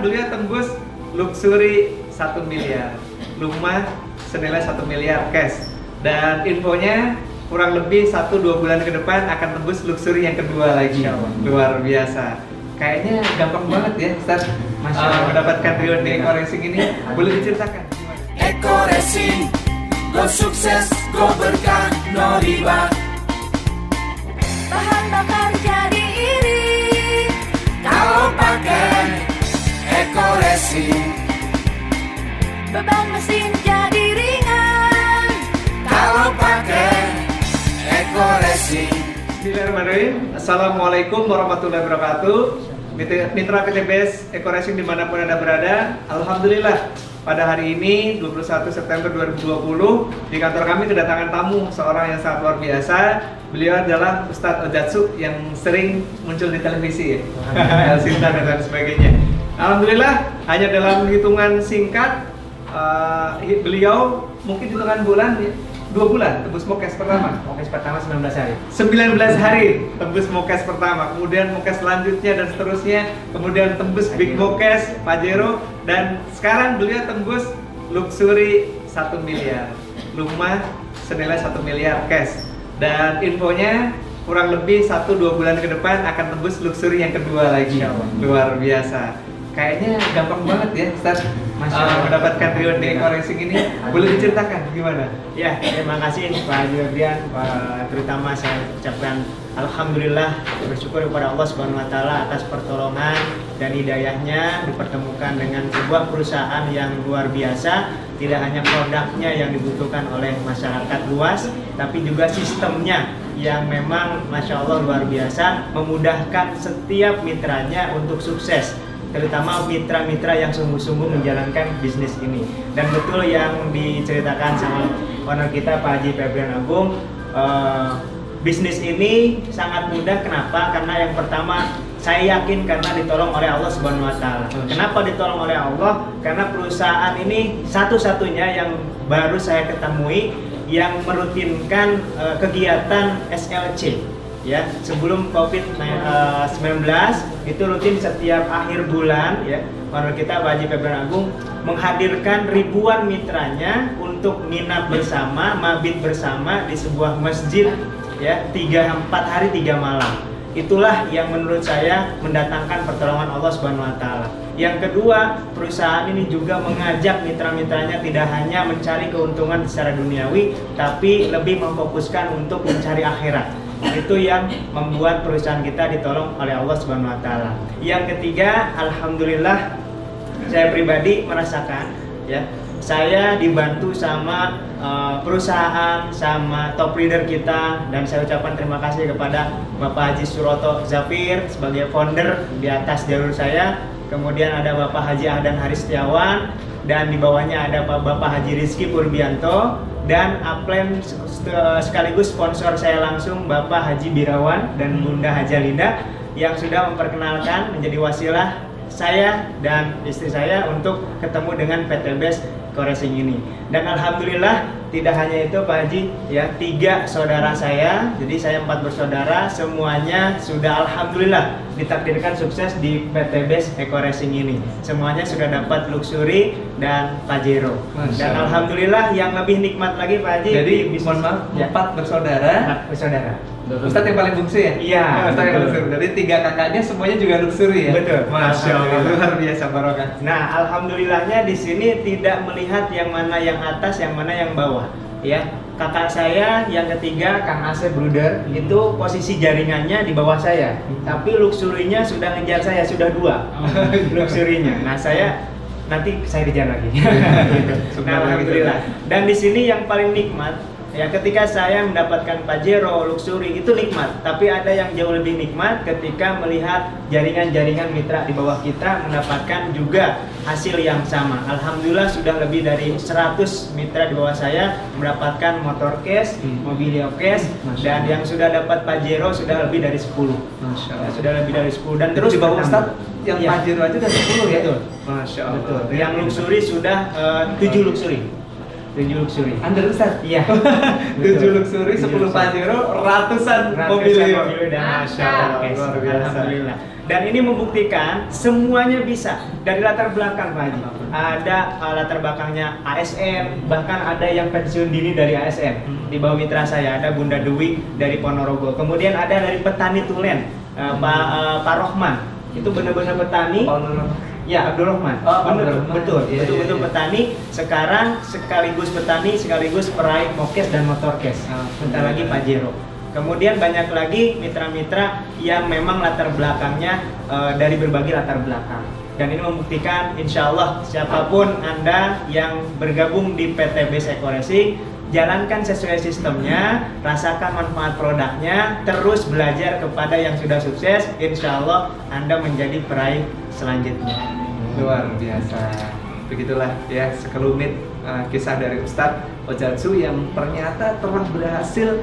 Beliau tembus luxury 1 miliar, rumah senilai 1 miliar cash. Dan infonya kurang lebih 1-2 bulan ke depan akan tembus luxury yang kedua lagi. Luar biasa. Kayaknya gampang banget ya Ustaz mendapatkan reuni Eko Racing ini. Boleh diceritakan gimana? Eko Racing, go sukses, go berkah, no riba. Bahan bakar jadi irit Kalau pakai Eko Racing, beban mesin jadi ringan. kalau pakai Eko Racing. Bismillahirrahmanirrahim. Assalamualaikum warahmatullahi wabarakatuh. Mitra PTBS Eko Racing dimanapun Anda berada, alhamdulillah pada hari ini 21 September 2020 di kantor kami kedatangan tamu seorang yang sangat luar biasa. Beliau adalah Ustadz Ojatsu yang sering muncul di televisi ya, Sinta dan lain sebagainya. Alhamdulillah hanya dalam hitungan singkat beliau mungkin hitungan bulan 2 bulan tembus mokes pertama. Mokes pertama 19 hari. 19 hari tembus mokes pertama, kemudian mokes selanjutnya dan seterusnya, kemudian tembus big mokes Pajero, dan sekarang beliau tembus luxury 1 miliar, rumah senilai 1 miliar cash. Dan infonya kurang lebih 1-2 bulan ke depan akan tembus luxury yang kedua lagi. Luar biasa. Kayaknya gampang banget ya Ustaz mendapatkan reuni Eko Racing ini. Boleh diceritakan gimana? Ya, terima kasih Pak Haji Febrian. Terutama saya ucapkan alhamdulillah, bersyukur kepada Allah Subhanahu wa taala atas pertolongan dan hidayahnya dipertemukan dengan sebuah perusahaan yang luar biasa. Tidak hanya produknya yang dibutuhkan oleh masyarakat luas, tapi juga sistemnya yang memang Masya Allah luar biasa, memudahkan setiap mitranya untuk sukses, terutama mitra-mitra yang sungguh-sungguh menjalankan bisnis ini. Dan betul yang diceritakan sama owner kita Pak Haji Febrian Agung, bisnis ini sangat mudah. Kenapa? Karena yang pertama saya yakin karena ditolong oleh Allah Subhanahu wa taala. Kenapa ditolong oleh Allah? Karena perusahaan ini satu-satunya yang baru saya ketemui yang merutinkan kegiatan SLC. Ya, sebelum COVID-19 itu rutin setiap akhir bulan ya. Owner kita Pak Haji Febrian Agung menghadirkan ribuan mitranya untuk nginap bersama, mabit bersama di sebuah masjid ya, 3-4 hari 3 malam. Itulah yang menurut saya mendatangkan pertolongan Allah Subhanahu wa taala. Yang kedua, perusahaan ini juga mengajak mitra-mitranya tidak hanya mencari keuntungan secara duniawi, tapi lebih memfokuskan untuk mencari akhirat. Itu yang membuat perusahaan kita ditolong oleh Allah Subhanahu wa taala. Yang ketiga, alhamdulillah saya pribadi merasakan ya, saya dibantu sama perusahaan, sama top leader kita, dan saya ucapkan terima kasih kepada Bapak Haji Suroto Zafir sebagai founder di atas jalur saya. Kemudian ada Bapak Haji Ahdan Haris Setiawan, dan di bawahnya ada Bapak Haji Rizky Purbianto, dan upline sekaligus sponsor saya langsung Bapak Haji Birawan dan Bunda Haja Linda yang sudah memperkenalkan menjadi wasilah saya dan istri saya untuk ketemu dengan PTBS Eko Racing ini. Dan alhamdulillah tidak hanya itu Pak Haji ya, 3 saudara saya, jadi saya 4 bersaudara, semuanya sudah alhamdulillah ditakdirkan sukses di PTBS Eko Racing ini. Semuanya sudah dapat luxury dan Pajero. Dan alhamdulillah yang lebih nikmat lagi Pak Haji. Jadi mohon maaf, 4 bersaudara. 4 bersaudara. Ustadz yang paling bungsu ya? Iya. Ustadz yang luxury. Jadi 3 kakaknya semuanya juga luxury ya? Betul. Masya Allah, luar biasa barokah. Nah, alhamdulillahnya di sini tidak melihat yang mana yang atas, yang mana yang bawah. Ya, kakak saya yang ketiga, Kang Asep Bruder, itu posisi jaringannya di bawah saya. Tapi luxury-nya sudah ngejar saya, sudah 2 luxury-nya. Nah, saya nanti saya kejar lagi. Gitu. Nah, alhamdulillah. Dan di sini yang paling nikmat ya, ketika saya mendapatkan Pajero, luxury itu nikmat, tapi ada yang jauh lebih nikmat ketika melihat jaringan-jaringan mitra di bawah kita mendapatkan juga hasil yang sama. Alhamdulillah sudah lebih dari 100 mitra di bawah saya mendapatkan motor cash, mobilio cash, dan yang sudah dapat Pajero sudah lebih dari 10. Masya Allah. Ya, sudah lebih dari 10 dan terus Di bawah bertambah. Ustadz yang Iya. Pajero aja udah 10 ya? Betul. Masya Allah. Betul. Yang luxury sudah 7 luxury. 7 luxury. Under Ustadz? Iya. 7 luxury, 10 Pajero, ratusan mobil. dan Masya Allah. Luar biasa. Alhamdulillah. Dan ini membuktikan semuanya bisa dari latar belakang Pak Haji. Ada latar belakangnya ASN, bahkan ada yang pensiun dini dari ASN. Di bawah mitra saya ada Bunda Dewi dari Ponorogo. Kemudian ada dari petani tulen, Pak Rohman. Itu benar-benar petani. Ya, Abdul Rahman. Betul, betul petani. Sekarang sekaligus petani, sekaligus peraih mokes dan motorkes. Bentar lagi Pajero. Kemudian banyak lagi mitra-mitra yang memang latar belakangnya dari berbagai latar belakang. Dan ini membuktikan insya Allah siapapun Anda yang bergabung di PT BES Eco Racing, jalankan sesuai sistemnya, rasakan manfaat produknya, terus belajar kepada yang sudah sukses, insya Allah Anda menjadi peraih selanjutnya. Luar biasa. Begitulah ya sekelumit kisah dari Ustadz Ojatsu yang ternyata telah berhasil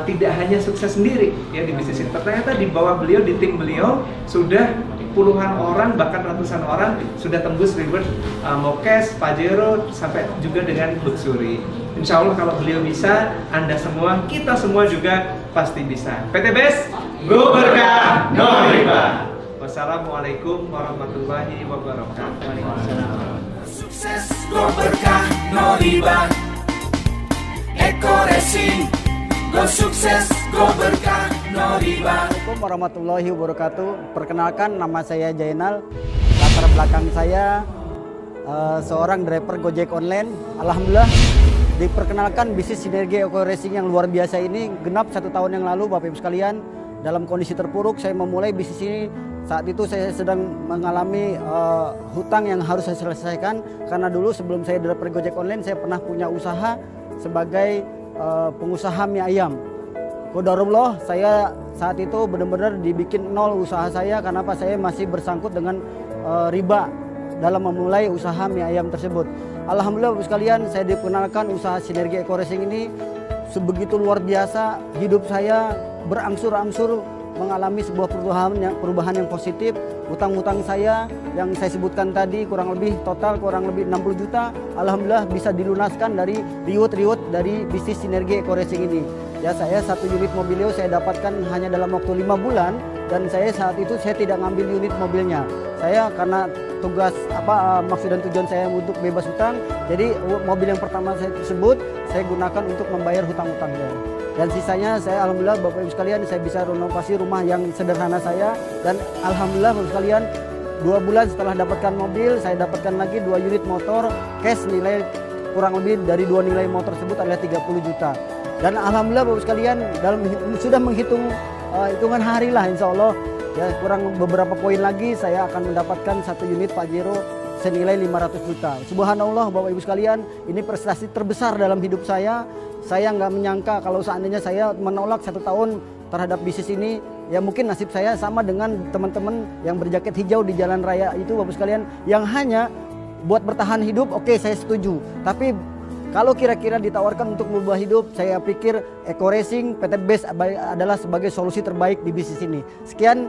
tidak hanya sukses sendiri ya di bisnis ini, ternyata di bawah beliau, di tim beliau sudah puluhan orang bahkan ratusan orang sudah tembus reward mokes, Pajero sampai juga dengan luxury. Insya Allah kalau beliau bisa, Anda semua, kita semua juga pasti bisa. PT BES, go berkah, no riba. Wassalamualaikum warahmatullahi wabarakatuh. Sukses go berkah no riba. Eco Racing go sukses go berkah no riba. Assalamualaikum warahmatullahi wabarakatuh. Perkenalkan, nama saya Jainal. Latar belakang saya seorang driver Gojek online. Alhamdulillah diperkenalkan bisnis Sinergi Eco Racing yang luar biasa ini genap 1 tahun yang lalu, Bapak Ibu sekalian. Dalam kondisi terpuruk saya memulai bisnis ini. Saat itu saya sedang mengalami hutang yang harus saya selesaikan, karena dulu sebelum saya driver Gojek online saya pernah punya usaha sebagai pengusaha mie ayam. Qadarullah, saya saat itu benar-benar dibikin nol usaha saya. Kenapa? Saya masih bersangkut dengan riba dalam memulai usaha mie ayam tersebut. Alhamdulillah Bapak sekalian, saya dikenalkan usaha Sinergi Eco Racing ini sebegitu luar biasa. Hidup saya berangsur-angsur mengalami sebuah perubahan yang positif. Utang-utang saya yang saya sebutkan tadi kurang lebih 60 juta. Alhamdulillah bisa dilunaskan dari riwut-riwut dari bisnis Sinergi Eco Racing ini. Ya, saya 1 unit mobilio saya dapatkan hanya dalam waktu 5 bulan, dan saya saat itu saya tidak ngambil unit mobilnya. Saya karena tugas maksud dan tujuan saya untuk bebas hutang, jadi mobil yang pertama saya tersebut saya gunakan untuk membayar hutang-hutangnya. Dan sisanya saya alhamdulillah Bapak Ibu sekalian saya bisa renovasi rumah yang sederhana saya, dan alhamdulillah Bapak Ibu sekalian 2 bulan setelah dapatkan mobil saya dapatkan lagi 2 unit motor cash nilai kurang lebih dari 2 nilai motor tersebut adalah 30 juta. Dan alhamdulillah Bapak Ibu sekalian dalam sudah menghitung hitungan hari lah insya Allah ya, kurang beberapa poin lagi saya akan mendapatkan 1 unit Pajero senilai 500 juta. Subhanallah Bapak Ibu sekalian, ini prestasi terbesar dalam hidup saya. Saya nggak menyangka kalau seandainya saya menolak 1 tahun terhadap bisnis ini, ya mungkin nasib saya sama dengan teman-teman yang berjaket hijau di jalan raya itu Bapak sekalian, yang hanya buat bertahan hidup. Oke, saya setuju. Tapi kalau kira-kira ditawarkan untuk merubah hidup, saya pikir Eco Racing PT BES adalah sebagai solusi terbaik di bisnis ini. Sekian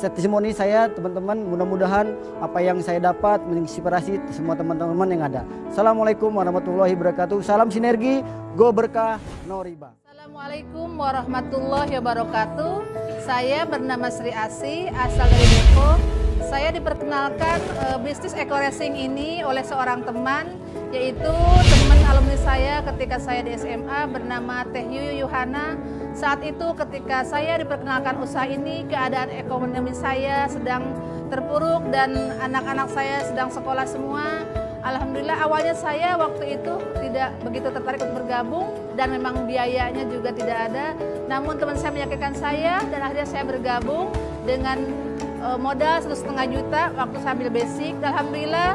testimoni saya teman-teman, mudah-mudahan apa yang saya dapat menginspirasi semua teman-teman yang ada. Assalamualaikum warahmatullahi wabarakatuh. Salam sinergi, go berkah, no riba. Assalamualaikum warahmatullahi wabarakatuh. Saya bernama Sri Asi, asal dari Depok. Saya diperkenalkan bisnis Eco Racing ini oleh seorang teman, yaitu teman alumni saya ketika saya di SMA bernama Teh Yuyu Yuhana. Saat itu ketika saya diperkenalkan usaha ini, keadaan ekonomi saya sedang terpuruk dan anak-anak saya sedang sekolah semua. Alhamdulillah awalnya saya waktu itu tidak begitu tertarik untuk bergabung dan memang biayanya juga tidak ada. Namun teman saya meyakinkan saya dan akhirnya saya bergabung dengan modal 1,5 juta waktu saya ambil basic. Alhamdulillah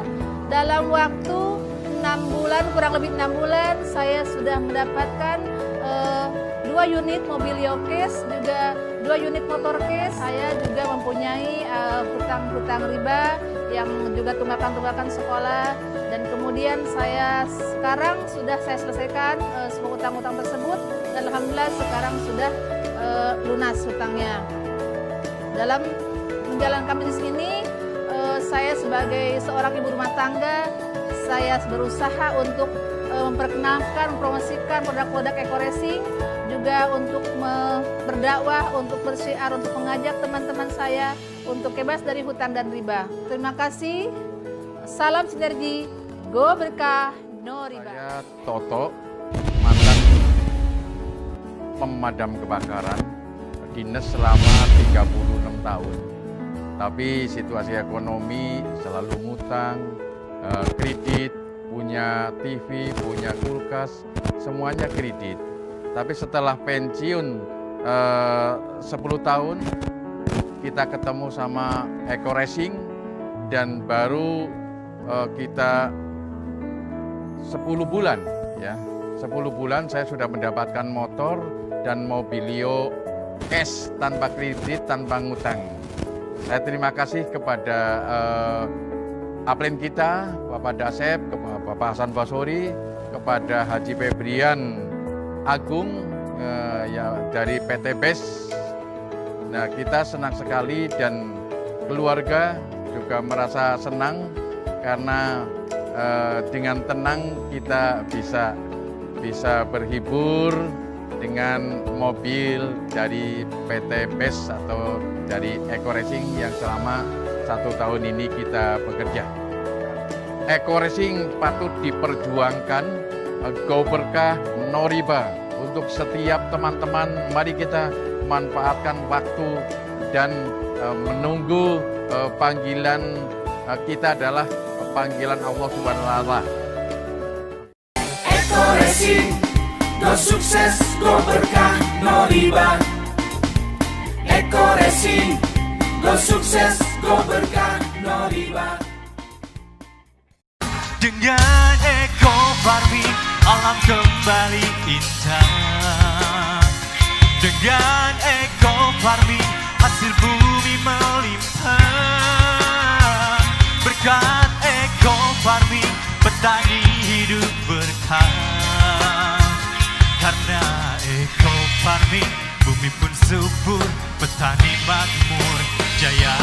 dalam waktu 6 bulan, kurang lebih 6 bulan, saya sudah mendapatkan 2 unit mobilio case, juga 2 unit motor case. Saya juga mempunyai hutang-hutang riba yang juga tunggakan-tunggakan sekolah, dan kemudian saya sekarang sudah saya selesaikan semua hutang-hutang tersebut, dan alhamdulillah sekarang sudah lunas hutangnya. Dalam menjalankan bisnis ini, saya sebagai seorang ibu rumah tangga, saya berusaha untuk memperkenalkan, mempromosikan produk-produk Eco Racing, juga untuk berdakwah, untuk bersyiar, untuk mengajak teman-teman saya untuk bebas dari hutang dan riba. Terima kasih. Salam sinergi, go berkah, no riba. Saya Toto, mantan pemadam kebakaran, dinas selama 36 tahun. Tapi situasi ekonomi selalu ngutang, kredit, punya TV, punya kulkas, semuanya kredit. Tapi setelah pensiun 10 tahun, kita ketemu sama Eko Racing dan baru kita 10 bulan ya. 10 bulan saya sudah mendapatkan motor dan Mobilio cash tanpa kredit, tanpa ngutang. Saya terima kasih kepada Aplen kita, Bapak Dasep, Bapak Hasan Basori, kepada Haji Febrian Agung ya dari PT BES. Nah, kita senang sekali dan keluarga juga merasa senang karena dengan tenang kita bisa berhibur dengan mobil dari PT BES atau dari Eko Racing yang selama 1 tahun ini kita bekerja. Eko Racing patut diperjuangkan, go berkah, no riba. Untuk setiap teman-teman, mari kita manfaatkan waktu dan menunggu panggilan kita adalah panggilan Allah Subhanahu wa Ta'ala. Eko Racing, go sukses, go berkah, no riba. Eko Racing, go sukses, go berkah, no riba. Dengan Eko Farming, alam kembali indah. Dengan Eko Farming, hasil bumi melimpah. Berkat Eko Farming, petani hidup berkah. Karena Eko Farming, bumi pun subur, petani makmur, jaya.